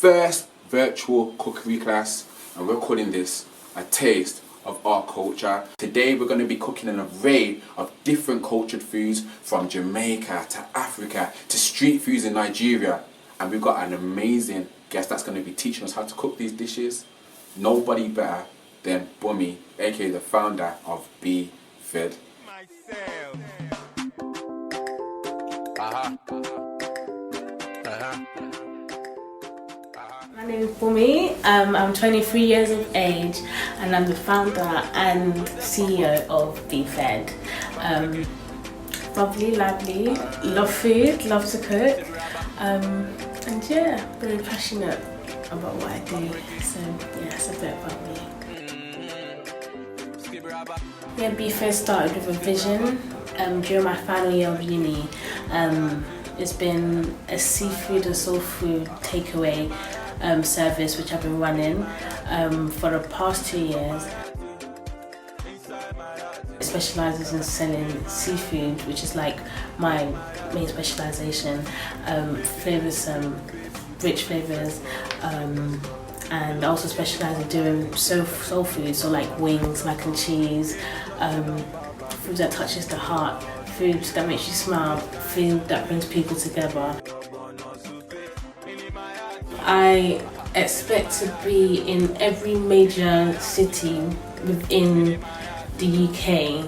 first virtual cookery class, and we're calling this A Taste of Our Culture. Today we're going to be cooking an array of different cultured foods, from Jamaica to Africa to street foods in Nigeria. And we've got an amazing guest that's going to be teaching us how to cook these dishes. Nobody better than Bham, aka the founder of Be Fed. My name is Bham. I'm 23 years of age and I'm the founder and CEO of Be Fed. Bubbly, lively, love food, love to cook, and yeah, very passionate about what I do. So yeah, it's a bit about me. Yeah, Be Fed started with a vision during my final year of uni. It's been a seafood and soul food takeaway service which I've been running for the past 2 years. It specialises in selling seafood, which is like my main specialisation. Flavours, rich flavours, and I also specialise in doing soul food, so like wings, mac and cheese, food that touches the heart, food that makes you smile, food that brings people together. I expect to be in every major city within the UK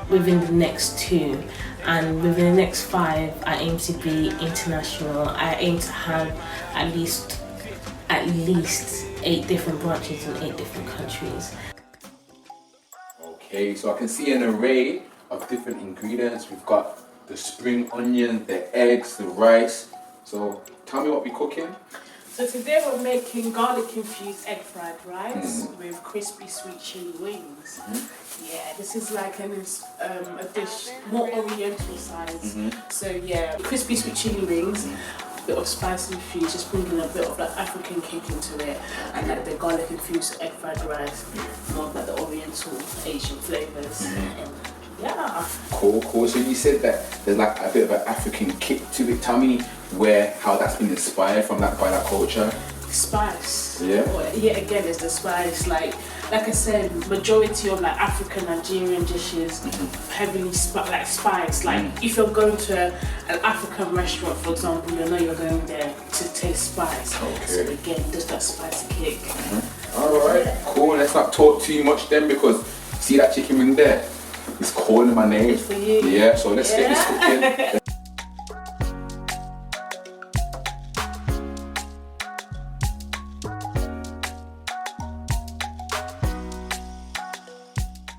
within the next 2, and within the next 5 I aim to be international. I aim to have at least 8 different branches in 8 different countries. Okay, so I can see an array of different ingredients. We've got the spring onion, the eggs, the rice. So tell me what we're cooking. So today we're making garlic infused egg fried rice with crispy sweet chili wings. Yeah, this is like a dish more oriental size. So yeah, crispy sweet chili wings, a bit of spice infused, just bringing a bit of like African kick into it, and like the garlic infused egg fried rice, more of like the oriental Asian flavours. Yeah. Cool. So you said that there's like a bit of an African kick to it. Tell me how that's been inspired from by that culture. Spice. Yeah. Yeah, again, it's the spice. Like I said, majority of like African Nigerian dishes heavily spice. Like if you're going to an African restaurant, for example, you know you're going there to taste spice. Okay. So again, just that spicy kick. Alright, cool. Let's not talk too much then, because see that chicken wing there? It's calling my name. Good for you. Yeah, so let's get this cooking.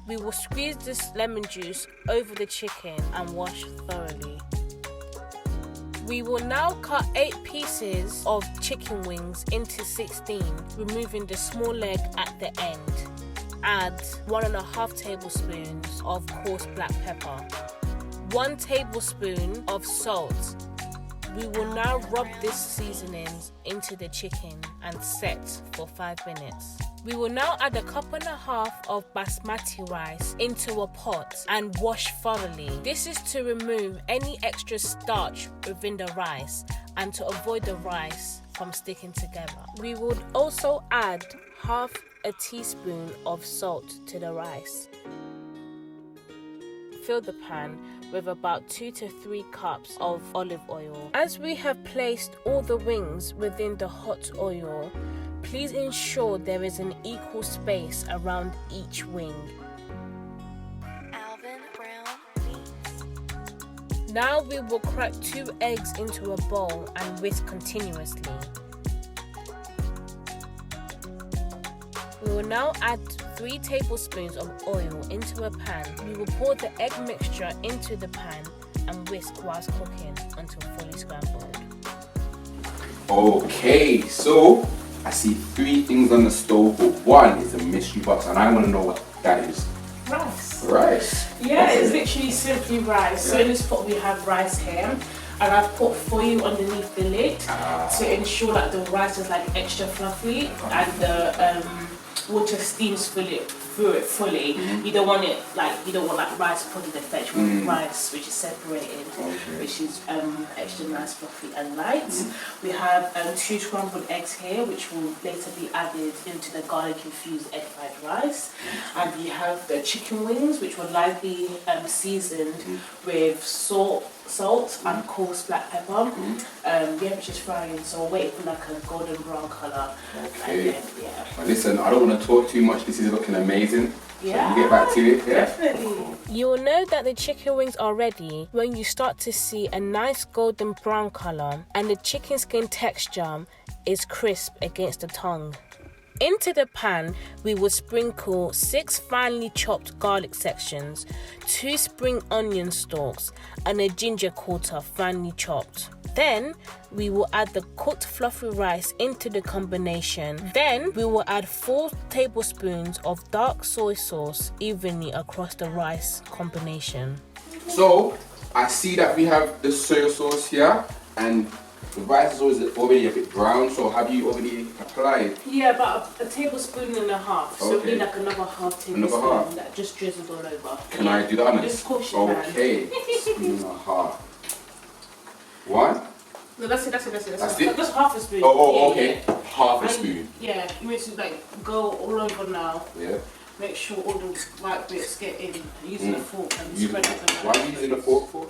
We will squeeze this lemon juice over the chicken and wash thoroughly. We will now cut 8 pieces of chicken wings into 16, removing the small leg at the end. Add 1.5 tablespoons of coarse black pepper, 1 tablespoon of salt. We will now rub this seasonings into the chicken and set for 5 minutes. We will now add 1.5 cups of basmati rice into a pot and wash thoroughly. This is to remove any extra starch within the rice and to avoid the rice from sticking together. We would also add half a teaspoon of salt to the rice. Fill the pan with about 2 to 3 cups of olive oil. As we have placed all the wings within the hot oil, please ensure there is an equal space around each wing. Now we will crack 2 eggs into a bowl and whisk continuously. We will now add 3 tablespoons of oil into a pan. We will pour the egg mixture into the pan and whisk whilst cooking until fully scrambled. Okay, so I see 3 things on the stove, but one is a mystery box, and I want to know what that is. Rice. Yeah, okay. It's literally simply rice. Yeah. So in this pot we have rice here, and I've put foil underneath the lid to ensure that the rice is like extra fluffy and the water steams fully through it fully. You don't want rice pudding effect. You want rice which is separated, which is extra nice, fluffy and light. We have 2 scrambled eggs here, which will later be added into the garlic infused egg fried rice. And we have the chicken wings, which were lightly seasoned with salt and coarse black pepper. Which is frying, so we're waiting for like a golden brown colour. Okay. Well, listen, I don't want to talk too much. This is looking amazing. Yeah. So we'll get back to it. Yeah. Definitely. You will know that the chicken wings are ready when you start to see a nice golden brown colour and the chicken skin texture is crisp against the tongue. Into the pan, we will sprinkle 6 finely chopped garlic sections, 2 spring onion stalks, and a ginger quarter finely chopped. Then, we will add the cooked fluffy rice into the combination. Then, we will add 4 tablespoons of dark soy sauce evenly across the rice combination. So, I see that we have the soy sauce here, and the rice is already a bit brown, so have you already applied? Yeah, about a tablespoon and a half. So it'll be like another half tablespoon that just drizzled all over. Can I do that on Of course you can. Okay, spoon and a half. 1? No, that's it. That's it? Just half a spoon. Okay. Half a spoon. Yeah, you need to go all over now. Yeah. Make sure all the right bits get in. Using a fork and spread it. Why are you using a fork for?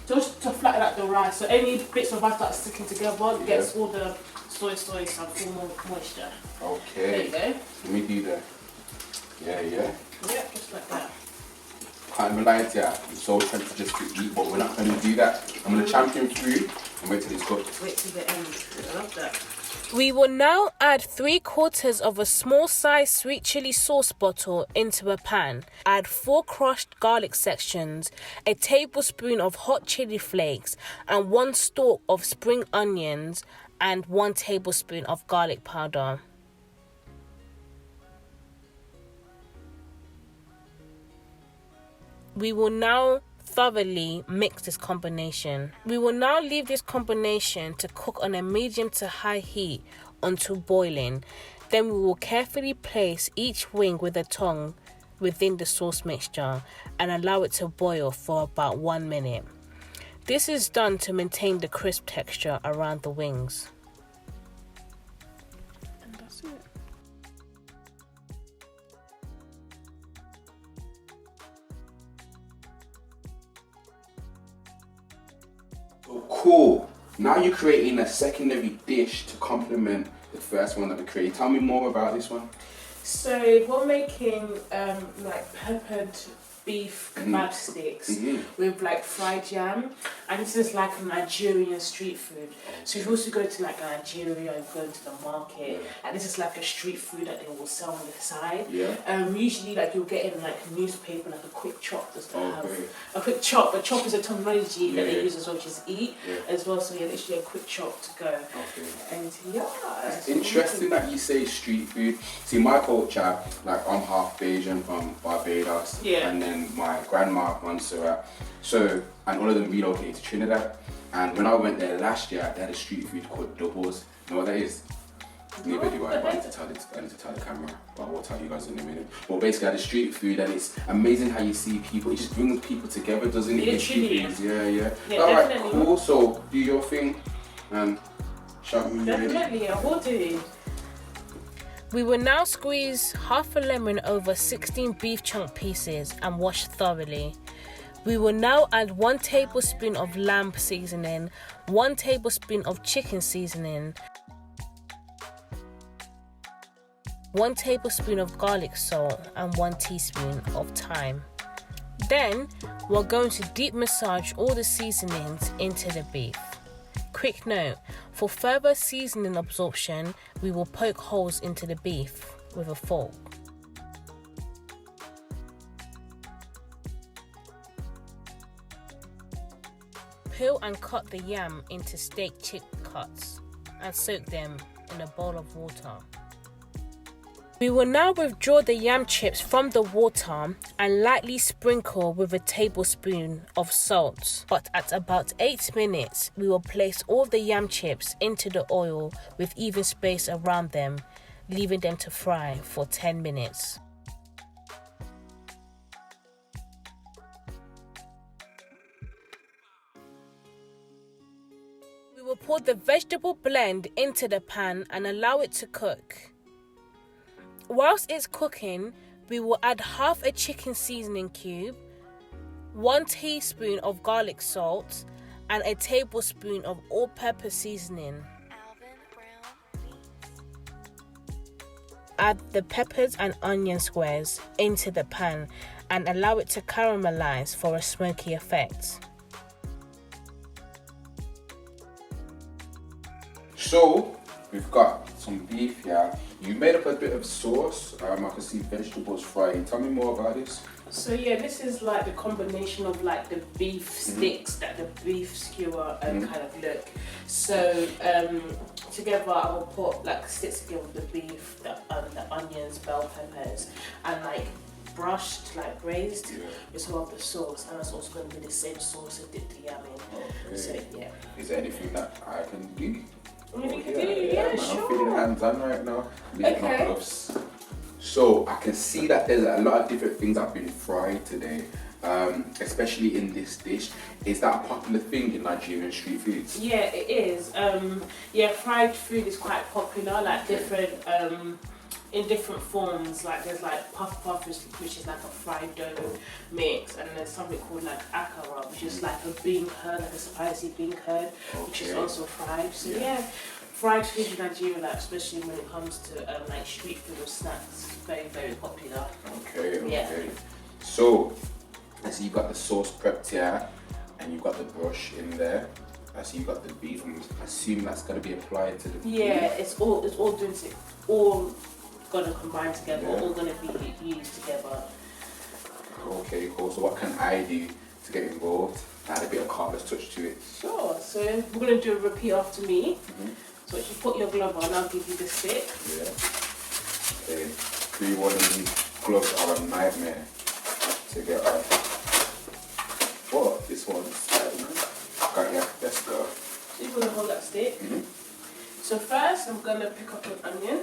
Just to flatten out the rice. So any bits of rice that are sticking together gets all the soy and full more moisture. Okay. There you go. Let me do that. Yeah. Yeah, just like that. Can't even lie to you. I'm so tempted just to eat, but we're not going to do that. I'm going to champion food and wait till it's cooked. Wait till the end. I love that. We will now add 3/4 of a small size sweet chili sauce bottle into a pan. Add 4 crushed garlic sections, a tablespoon of hot chili flakes, and 1 stalk of spring onions, and 1 tablespoon of garlic powder. We will now thoroughly mix this combination. We will now leave this combination to cook on a medium to high heat until boiling. Then we will carefully place each wing with a tongue within the sauce mixture and allow it to boil for about 1 minute. This is done to maintain the crisp texture around the wings. And that's it. Cool. Now you're creating a secondary dish to complement the first one that we created. Tell me more about this one. So we're making peppered beef kebab sticks with fried jam, and this is like a Nigerian street food. So if you also go to Nigeria and go to the market, and this is like a street food that they will sell on the side. Usually you'll get in newspaper, a quick chop, just to have a quick chop. A chop is a terminology that they use as well, which is eat as well. So literally a quick chop to go. And it's interesting that you say street food. See, my culture, I'm half Bayesian from Barbados, and then my grandma Montserrat. So, and all of them relocated to Trinidad. And when I went there last year, they had a street food called doubles. You know what that is? Neither do I, but I need to tell the camera, but I will tell you guys in a minute. But basically, I had a street food, and it's amazing how you see people. It just brings people together, doesn't it? Literally. Yeah. All right, cool. So do your thing, and shout me. Definitely, I will do. We will now squeeze half a lemon over 16 beef chunk pieces and wash thoroughly. We will now add 1 tablespoon of lamb seasoning, 1 tablespoon of chicken seasoning, 1 tablespoon of garlic salt, and 1 teaspoon of thyme. Then, we're going to deep massage all the seasonings into the beef. Quick note, for further seasoning absorption, we will poke holes into the beef with a fork. Peel and cut the yam into steak chip cuts and soak them in a bowl of water. We will now withdraw the yam chips from the water and lightly sprinkle with a tablespoon of salt. But at about 8 minutes, we will place all the yam chips into the oil with even space around them, leaving them to fry for 10 minutes. pour the vegetable blend into the pan and allow it to cook. Whilst it's cooking, we will add half a chicken seasoning cube, 1 teaspoon of garlic salt, and a tablespoon of all-purpose seasoning. Add the peppers and onion squares into the pan and allow it to caramelize for a smoky effect. So, we've got some beef here. You made up a bit of sauce. I can see vegetables frying. Tell me more about this. So yeah, this is like the combination of like the beef sticks that the beef skewer kind of look. So together I will put like sticks together with the beef, the onions, bell peppers, and like brushed, like braised with some of the sauce, and it's also going to be the same sauce I did the yam in. So yeah. Is there anything that I can do? Yeah, sure. I'm feeling hands-on right now. Okay. My gloves. So I can see that there's a lot of different things that have been fried today, especially in this dish. Is that a popular thing in Nigerian street foods? Yeah, it is. Yeah, fried food is quite popular, like different, in different forms. Like there's like puff puff, which is like a fried dough mix, and there's something called like akara, which is like a bean curd, like a spicy bean curd, which is also fried. So yeah. Fried food in Nigeria, like, especially when it comes to like street food or snacks, very, very popular. Okay. Yeah. So, I see you've got the sauce prepped here, and you've got the brush in there. I see you've got the beef. I'm assuming that's going to be applied to the beef. Yeah, it's all going to combine together, all going to be used together. Okay, cool. So what can I do to get involved? Add a bit of colorless touch to it. Sure. So we're going to do a repeat after me. So if you put your glove on, I'll give you the stick. Yeah. Okay. 3, 1 of these gloves are a nightmare to get off. Oh, this one's got ya. Let's go. So you're going to hold that stick. So first, I'm going to pick up an onion.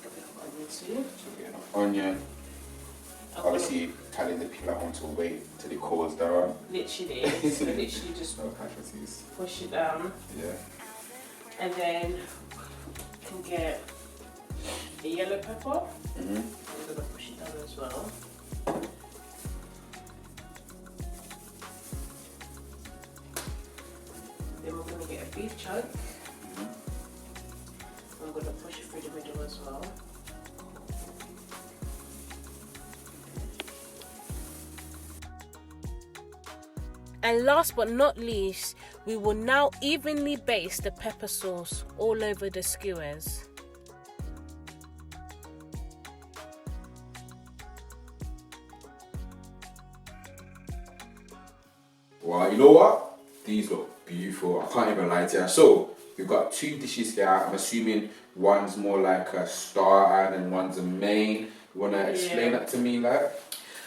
Pick up onion too. So get an onion. Obviously, telling the people at home to wait till it cools down. Literally. So literally just no casualties. Push it down. Yeah. And then you can get a yellow pepper. I'm going to push it down as well. Then we're going to get a beef chunk. I'm going to push it through the middle as well. And last but not least, we will now evenly baste the pepper sauce all over the skewers. Wow, you know what? These look beautiful. I can't even lie to you. So, we've got 2 dishes here. I'm assuming one's more like a starter and one's a main. You want to explain that to me, like?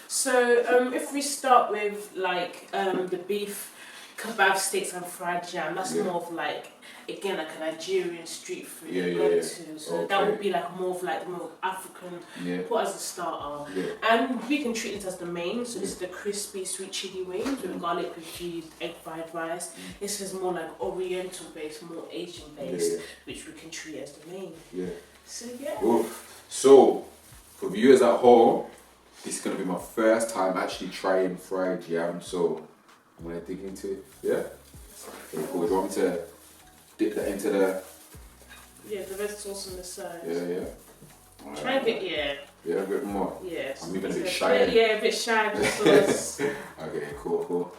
So if we start with like the beef kebab sticks and fried jam, that's more of like, again, like a Nigerian street food go-to. So that would be like more of like the more African, put as a starter. And we can treat it as the main. So this is the crispy sweet chili wings with garlic infused egg fried rice. This is more like Oriental based, more Asian based, which we can treat as the main. So So for viewers at home, this is going to be my first time actually trying fried yam, so I'm going to dig into it. Yeah? Okay, cool. Do you want me to dip that into the... Yeah, the red sauce on the side. Yeah. Try a bit, Yeah, a bit more? Yes. I'm even a bit shy. Yeah, a bit shy. Just okay, cool.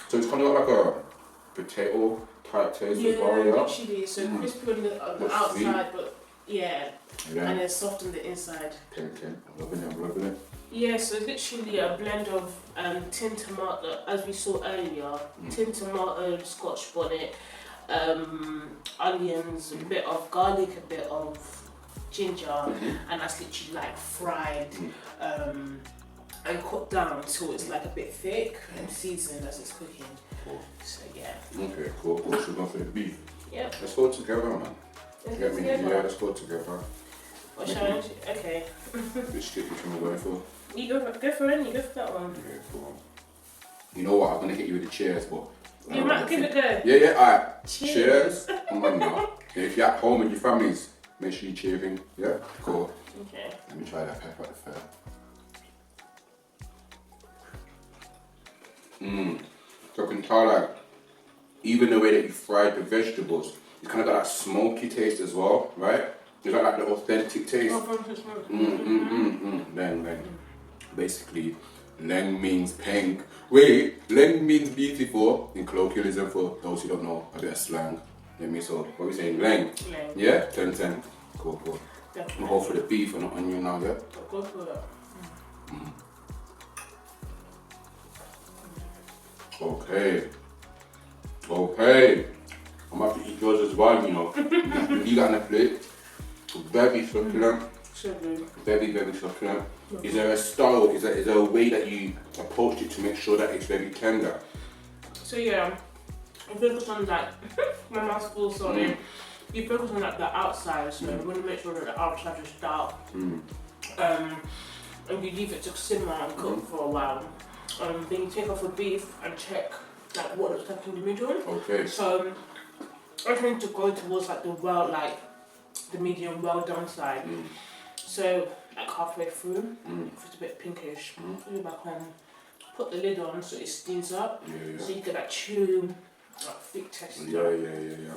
So it's kind of like a potato type taste as well, yeah? Literally. So crispy on the outside, but and then soft on the inside. I'm loving it. Yeah, so it's literally a blend of tin tomato, as we saw earlier, tin tomato, scotch bonnet, onions, a bit of garlic, a bit of ginger, and that's literally like fried and cooked down until it's like a bit thick and seasoned as it's cooking. So yeah. Okay, cool. So we're going for the beef. Yep. Let's go together, man. Yeah, let's go together. What challenge? Okay. Which stick which one we're going for? You go for it, you go for that one. Okay, cool. You know what? I'm gonna hit you with the cheers, but You might give it a go. yeah. Alright. Cheers. Come on now. Yeah, if you're at home with your families, make sure you're cheering. Yeah. Cool. Okay. Let me try that pepper at the first. So I can tell, like, even the way that you fried the vegetables, it's kind of got that smoky taste as well, right? It's got like the authentic taste. Leng. Basically, leng means pink. Wait, leng means beautiful in colloquialism for those who don't know a bit of slang. You know me? So what are we saying? Leng. Leng. Yeah? 10-10. Cool. Definitely. We'll go for the beef and the onion now, yeah? Go for it. Okay. I'm about to eat yours as well, you know. You got on the plate. Very succulent. So good. Very succulent. Is there a style, is there a way that you approach it to make sure that it's very tender? So yeah, I focus on like, my mouth's full, sorry. You focus on like the outside, so you want to make sure that the outside is dark. And you leave it to simmer and cook for a while. Then you take off the beef and check like what looks like in the middle. Okay. So I tend to go towards like the medium well done side. So like halfway through, if it's a bit pinkish, put it back on, put the lid on so it steams up. Yeah. So you get that chew, like thick texture. Yeah.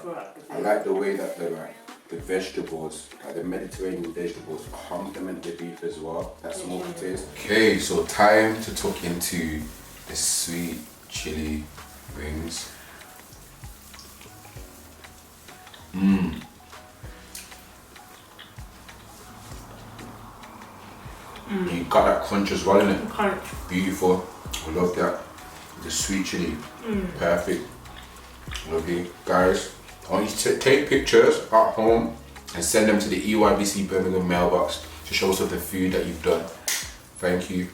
I like the way that the vegetables, like the Mediterranean vegetables, complement the beef as well. That smoky taste. Okay, so time to tuck into the sweet chili wings. You got that crunch as well, innit? Crunch. Beautiful. I love that. The sweet chili. Perfect. Lovely. Guys, I want you to take pictures at home and send them to the EYBC Birmingham mailbox to show us of the food that you've done. Thank you.